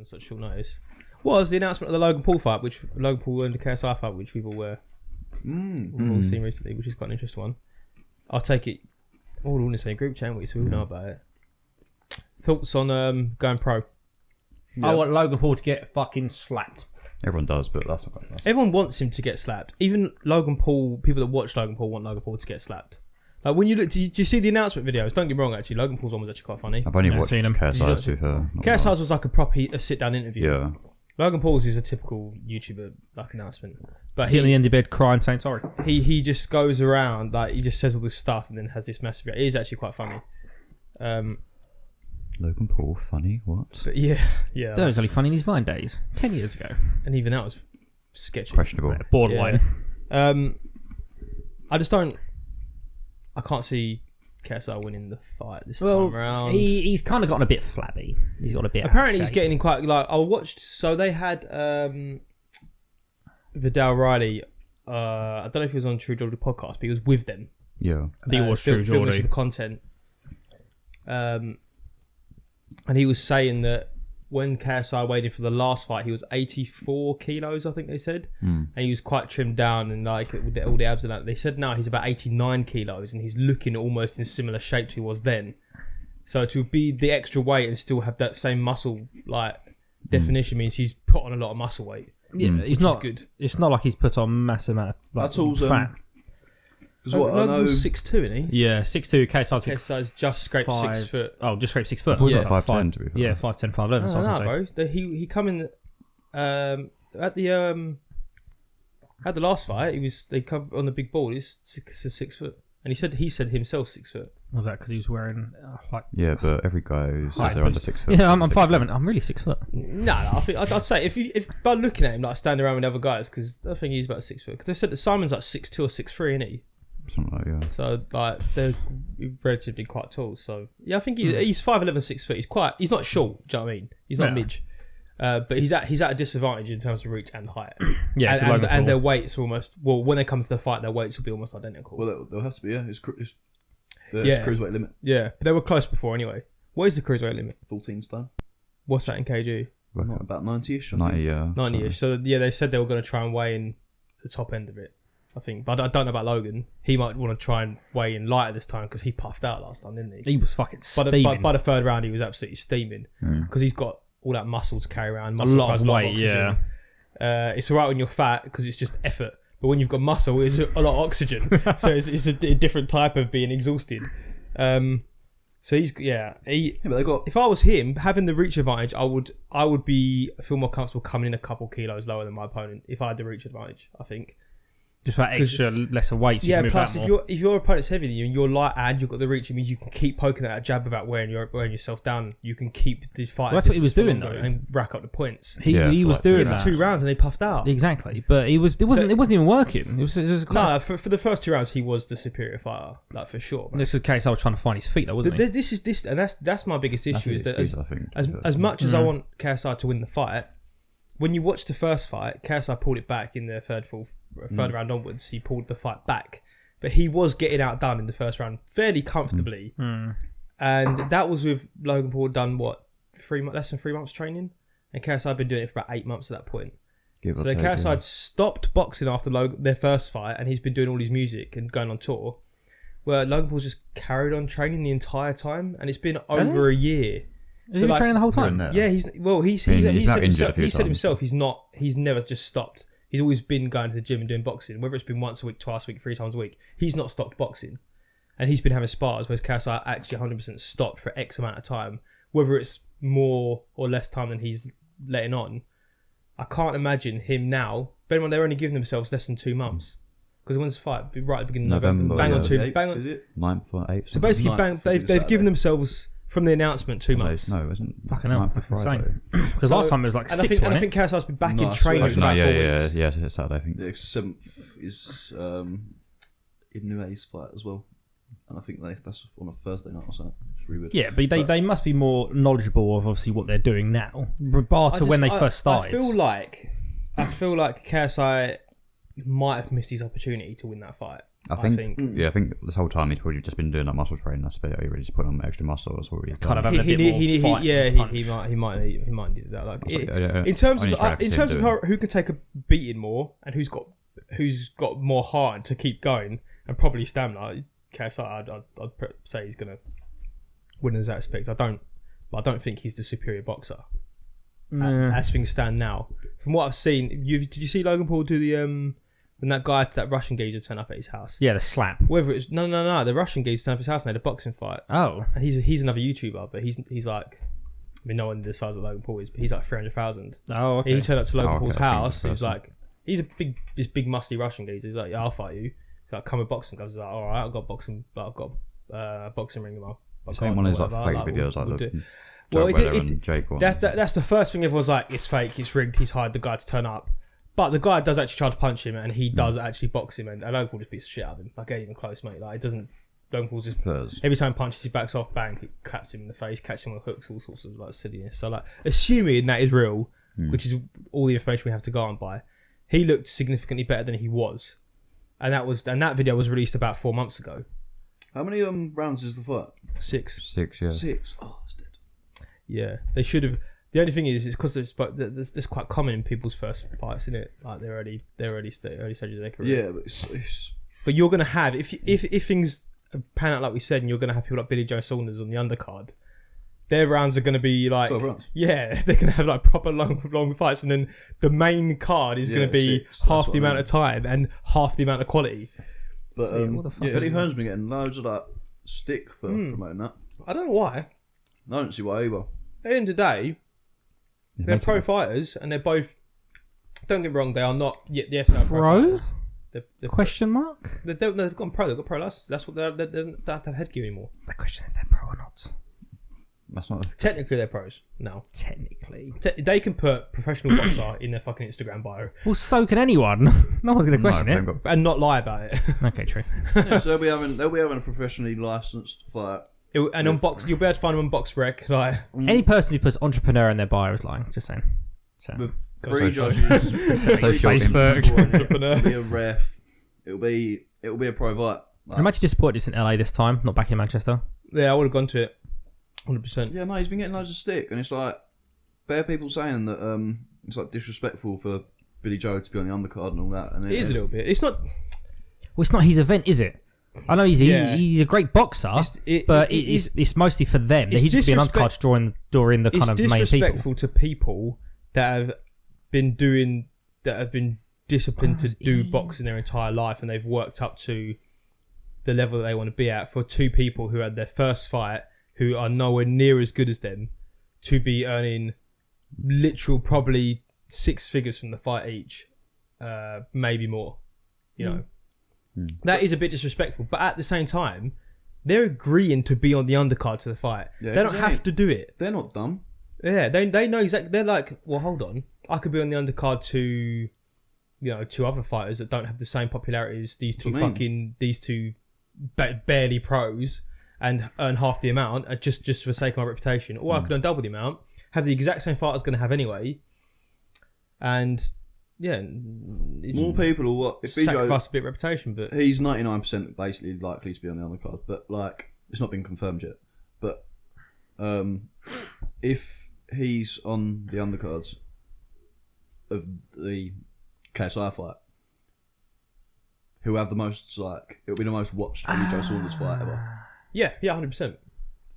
on such short notice was the announcement of the Logan Paul fight, which Logan Paul and the KSI fight, which we've all seen recently, which is quite an interesting one. I'll take it all in the same group chat, so we all know about it. Thoughts on going pro? Yeah. I want Logan Paul to get fucking slapped. Everyone does, but that's not right. Everyone wants him to get slapped. Even Logan Paul, people that watch Logan Paul want Logan Paul to get slapped. Like when you look, do you see the announcement videos? Don't get me wrong, actually, Logan Paul's one was actually quite funny. I've only watched KSI's to her. KSI's was like a sit-down interview. Yeah. Logan Paul's is a typical YouTuber like announcement. But he on the end of bed crying, saying sorry. He just goes around, like he just says all this stuff and then has this massive. It is actually quite funny. Logan Paul, funny? What? But yeah. That was only funny in his Vine days, 10 years ago. And even that was sketchy. Questionable. Borderline. Yeah. I can't see KSI winning the fight this time around. He's kind of gotten a bit flabby. He's got a bit. Apparently, he's getting in quite like I watched. So they had Vidal Riley. I don't know if he was on True Geordie podcast, but he was with them. Yeah, I think it was True Geordie. Some content. And he was saying that when KSI waited for the last fight, he was 84 kilos, I think they said. And he was quite trimmed down and like with all the abs and that. They said now he's about 89 kilos and he's looking almost in similar shape to he was then. So to be the extra weight and still have that same muscle like definition means he's put on a lot of muscle weight. Yeah, he's not good. It's not like he's put on massive amount of fat. Because I know 6'2", isn't he? Yeah, 6'2". KSI's just scraped 6 foot. Oh, just scraped 6 foot. I thought he was like 5'10", to be fair. Yeah, 5'10", 5'11". No, bro. He come in at the last fight. They come on the big ball. He's 6 foot, and he said himself 6 foot. Was that because he was wearing like? Yeah, but every guy who says they're under 6 foot. Yeah, I'm 5'11". I'm really 6 foot. No, I think I'd say if by looking at him like standing around with other guys, because I think he's about 6 foot. Because they said that Simon's like 6'2" or 6'3", isn't he? Something like that, yeah. So like they're relatively quite tall. So yeah, I think he's 5'11", 6 foot. He's not short. Do you know what I mean? He's not midge. But he's at a disadvantage in terms of reach and height. Yeah, and their weights are almost when they come to the fight, their weights will be almost identical. Well, they'll have to be. Yeah, it's cruiserweight limit. Yeah, but they were close before anyway. What is the cruiserweight limit? 14 stone. What's that in kg? About 90ish. 90, yeah. 90ish. So yeah, they said they were going to try and weigh in the top end of it. I think, but I don't know about Logan. He might want to try and weigh in lighter this time because he puffed out last time, didn't he? He was fucking steaming. By the third round, he was absolutely steaming because he's got all that muscle to carry around. A lot of weight, yeah. It's alright when you're fat because it's just effort, but when you've got muscle, it's a lot of oxygen. So it's a different type of being exhausted. So he's but they got. If I was him, having the reach advantage, I would feel more comfortable coming in a couple kilos lower than my opponent if I had the reach advantage. I think. Just that extra lesser weight. So yeah, plus if your opponent's heavier than you and you're light and you've got the reach, it means you can keep poking that jab without wearing yourself down. You can keep the fight. Well, that's what he was doing though, and rack up the points. He was doing that for 2 rounds and they puffed out. Exactly, but it wasn't even working. It was for the first 2 rounds he was the superior fighter, like for sure. This is the case. I was trying to find his feet, though, wasn't he? And that's my biggest issue is that as much as I want KSI to win the fight, when you watch the first fight, KSI pulled it back in the third round onwards. He pulled the fight back, but he was getting outdone in the first round fairly comfortably. And that was with Logan Paul done less than 3 months training, and KSI had been doing it for about 8 months at that point. So KSI had stopped boxing after their first fight, and he's been doing all his music and going on tour. Where Logan Paul's just carried on training the entire time, and it's been over a year. Has he been training the whole time? Yeah, he said himself he's never just stopped. He's always been going to the gym and doing boxing, whether it's been once a week, twice a week, 3 times a week. He's not stopped boxing. And he's been having spars, whereas KSI actually 100% stopped for X amount of time. Whether it's more or less time than he's letting on, I can't imagine him now. Bear in mind, they're only giving themselves less than 2 months. Because when's the fight? Right at the beginning of November. Bang on 2. 9th or 8th. So basically, they've given themselves... From the announcement, 2 months. No, it wasn't. Fucking hell, that's insane. Because last time it was like 6, and I think KSI's been back in training for about 4 weeks. Yeah, it's Saturday, I think. The 7th is Inouye's fight as well. And I think that's on a Thursday night or something. It's really weird. Yeah, but they must be more knowledgeable of obviously what they're doing now, bar to when they first started. I feel like KSI might have missed his opportunity to win that fight. I think this whole time he's probably just been doing that muscle training. That's about it. He really just put on extra muscle. That's what he's done. Kind of having a bit more fight. He might do that. Like in terms of who can take a beating more and who's got more heart to keep going and probably stamina. KSI, I'd say he's gonna win in that aspect. I don't think he's the superior boxer. As things stand now, from what I've seen, did you see Logan Paul do the when that Russian geezer turned up at his house? Yeah, the slap. Whether it's no, the Russian geezer turned up at his house and they had a boxing fight. Oh, and he's another YouTuber, but he's like, I mean, no one the size of Logan Paul is, but he's like 300,000. Oh, okay. He turned up to Logan Paul's house. He was like, he's this big musty Russian geezer. He's like, yeah, I'll fight you. He's like, come with boxing gloves. He's like, all right, I've got boxing, but I've got a boxing ring in my. It's one of those like fake videos like look. Well, Jake one. That's the first thing everyone's like, it's fake, it's rigged, he's hired the guy to turn up. But the guy does actually try to punch him and he does actually box him and Logan Paul just beats the shit out of him. Like, ain't even close, mate. Like, it doesn't... Logan Paul's just... Every time he punches, he backs off, bang, he claps him in the face, catches him with hooks, all sorts of like silliness. So like, assuming that is real, which is all the information we have to go on by, he looked significantly better than he was. And that video was released about 4 months ago. How many rounds is the fight? 6. 6, yeah. 6. Oh, it's dead. Yeah, they should have. The only thing is, it's because it's quite common in people's first fights, isn't it? Like they're early stages of their career. Yeah, but it's but you're gonna have if things pan out like we said, and you're gonna have people like Billy Joe Saunders on the undercard. Their rounds are gonna be like, yeah, they're gonna have like proper long fights, and then the main card is gonna be half the amount of time and half the amount of quality. But Eddie Hearn's been getting loads of that stick for promoting that. I don't know why. I don't see why either. At the end of the day, they're pro fighters, and they're both. Don't get me wrong, they are not yet. Yes, they're pro fighters. They're question mark? They've gone pro. They've got pro license. That's what they don't have to have headgear anymore. The question is if they're pro or not. That's not. Technically, they're pros. No. Technically, they can put professional boxer in their fucking Instagram bio. Well, so can anyone. No one's going to question it and not lie about it. Okay, true. So they'll be having a professionally licensed fight. And on box, you'll be able to find them on Box Rec. Like any person who puts entrepreneur in their bio is lying. Just saying. So. With 3 judges, Facebook, entrepreneur. It'll be a ref. It'll be a pro fight. I'm actually disappointed it's in LA this time, not back in Manchester. Yeah, I would have gone to it. 100%. Yeah, no, he's been getting loads of stick, and it's like bare people saying that it's like disrespectful for Billy Joe to be on the undercard and all that. And it is a little bit. It's not. Well, it's not his event, is it? I know he's a great boxer, but it's mostly for them. He should be an undercard during the kind of main people. It's disrespectful to people that have been disciplined to do boxing their entire life, and they've worked up to the level that they want to be at. For 2 people who had their first fight, who are nowhere near as good as them, to be earning probably 6 figures from the fight each, maybe more, you know. That is a bit disrespectful, but at the same time, they're agreeing to be on the undercard to the fight. Yeah, they don't have to do it. They're not dumb. Yeah, they know exactly. They're like, well, hold on, I could be on the undercard to, 2 other fighters that don't have the same popularity as these two barely pros, and earn half the amount just for the sake of my reputation. Or I could earn double the amount, have the exact same fight I was going to have anyway, and. Yeah, more people will what if sacrifice a bit of reputation, but he's 99% basically likely to be on the undercard, but like it's not been confirmed yet. But if he's on the undercards of the KSI fight, who'll have the most it'll be the most watched Billy Joe Saunders fight ever. Yeah, 100%.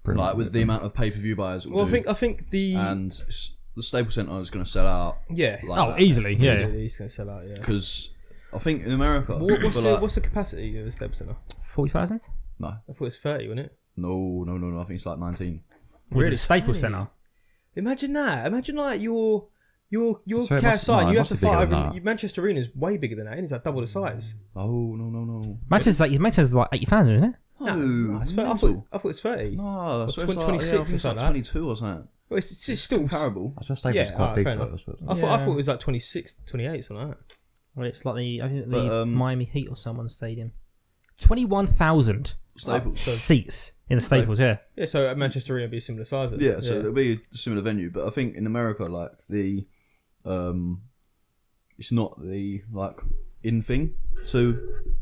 Like with the amount of pay-per-view buyers. Well, I think the Staples Center is going to sell out. Yeah. Easily. Yeah. He's going to sell out. Yeah. Because I think in America, what's the capacity of the Staples Center? 40,000? No, I thought it was 30, wasn't it? No. I think it's like 19. Really? Staples Center. Imagine that. Imagine like your KSI. You have to fight over. Manchester Arena is way bigger than that. It's like double the size. Oh no. Manchester's like 80,000, isn't it? No, I thought it was 30. No, it's 26 or something. 22 or something. Well, it's still comparable. I just Staples quite big though. I thought it was like 26, 28, something like that. Well, it's like the Miami Heat or someone's stadium. 21,000 seats in the Staples, yeah. Yeah, so at Manchester Arena would be a similar size. Yeah, so it'll be a similar venue, but I think in America, like it's not the in thing to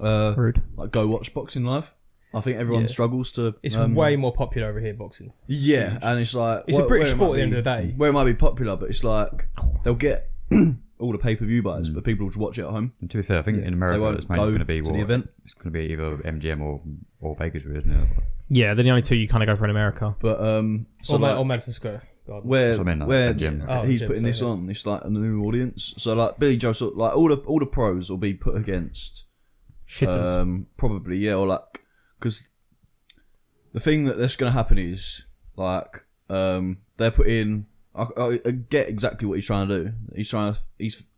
Rude. Like go watch boxing live. I think everyone struggles to. It's way more popular over here, boxing. Yeah, and it's like it's a British sport at the end of the day. Where it might be popular, but it's like they'll get all the pay-per-view buys, but people will just watch it at home. And to be fair, I think in America it's mainly going to be the event. It's going to be either MGM or Vegas, isn't it? Yeah, they're the only two you kind of go for in America. But or Madison Square Garden. Where he's MGM. putting this on, it's like a new audience. So like Billy Joe, sort of, like all the pros will be put against shitters. Probably or like because the thing that's going to happen is like they're putting. I get exactly what he's trying to do. He's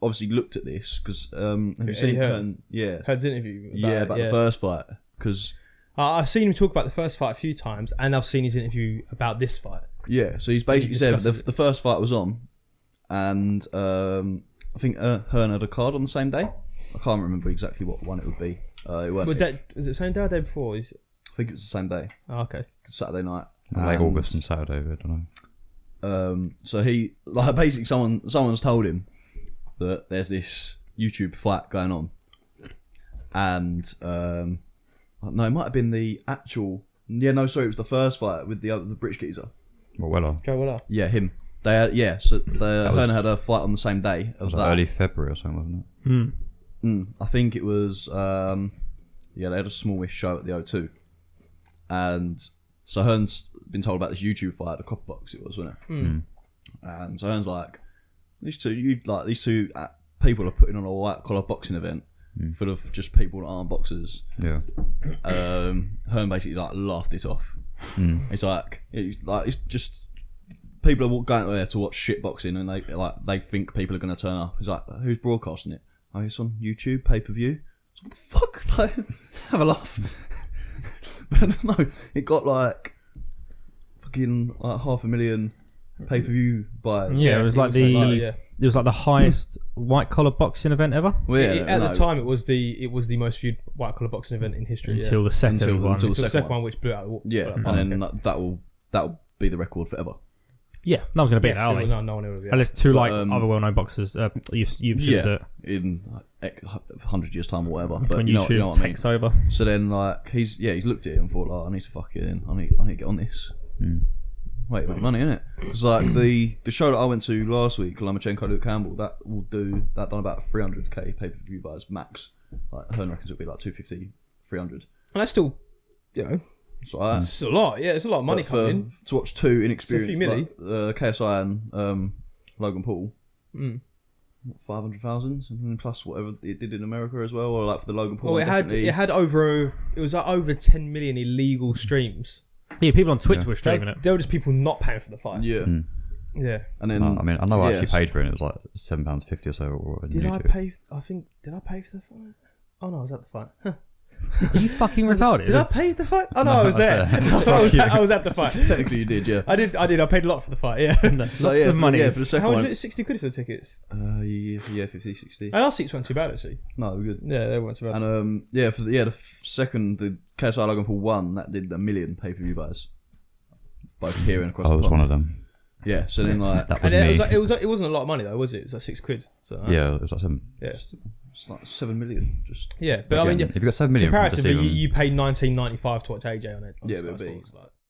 obviously looked at this because have you seen Heard's interview about the first fight because I've seen him talk about the first fight a few times and I've seen his interview about this fight. Yeah, so he's basically said the first fight was on and I think Hearn had a card on the same day. I can't remember exactly what one it would be. Was it the same day or the day before? I think it was the same day. Oh, okay. Saturday night. Late August and Saturday, I don't know. So he basically someone's told him that there's this YouTube fight going on, and no, it might have been the actual. Yeah, no, sorry, it was the first fight with the British geezer. Weller. Joe Weller. Yeah, him. So Hearn had a fight on the same day. It was like early February or something, wasn't it? I think it was. They had a smallish show at the O2, and so Hearn's been told about this YouTube fight, the Copper Box it was, wasn't it? And so Hearn's like, these two people are putting on a white collar boxing event full of just people that aren't boxers. Yeah. Hearn basically laughed it off. It's it's just people are going there to watch shit boxing and they think people are going to turn up. He's like, who's broadcasting it? Oh, it's on YouTube, pay-per-view. What the fuck? Like, have a laugh. But no, it got fucking 500,000 pay-per-view buys. Yeah, it was like it was like the highest white collar boxing event ever. Well, at the time, it was the most viewed white collar boxing event in history until the second one. Until the second one, which blew out the water. Yeah, and then that will be the record forever. Yeah, no one's going to beat that, are they? No one will. Unless two other well-known boxers, you've it in 100 years' time or whatever. But when YouTube takes over. So then, he's looked at it and thought, I need to fuck it in. I need to get on this. Wait, make money, innit? It's like the show that I went to last week, Lomachenko, Luke Campbell. That done about 300k pay-per-view buys max. Like Hearn reckons it'll be 250, 300. And that's still, it's a lot. Yeah, it's a lot of money coming in to watch two inexperienced KSI and Logan Paul. 500,000 plus whatever it did in America as well, or for the Logan Paul. Oh, it was over 10 million illegal streams. Yeah, people on Twitch were streaming it. There were just people not paying for the fight. Yeah. Yeah. And then I know I actually paid for it. It was like £7.50 or so. Did I pay for the fight? Oh no, I was at the fight. Are you fucking retarded? Did I pay for the fight? Oh no, I was there. I was at the fight. Technically you did, yeah. I did. I paid a lot for the fight, yeah. Lots of money. For the second How much one, was it? 60 quid for the tickets? Yeah, 50, 60. And our seats weren't too bad actually. No, we're good. Yeah, they weren't too bad. And the second, the KSI Logan Paul 1, that did 1 million pay-per-view buys. Both here and across the I was one of them. Yeah, so then that was me. It wasn't a lot of money though, was it? It was like 6 quid. So, yeah, it was like 7. Yeah. It's like 7 million. Just but again, if you got 7 million, comparatively, you paid $19.95 to watch AJ on it. Yeah, but it'd be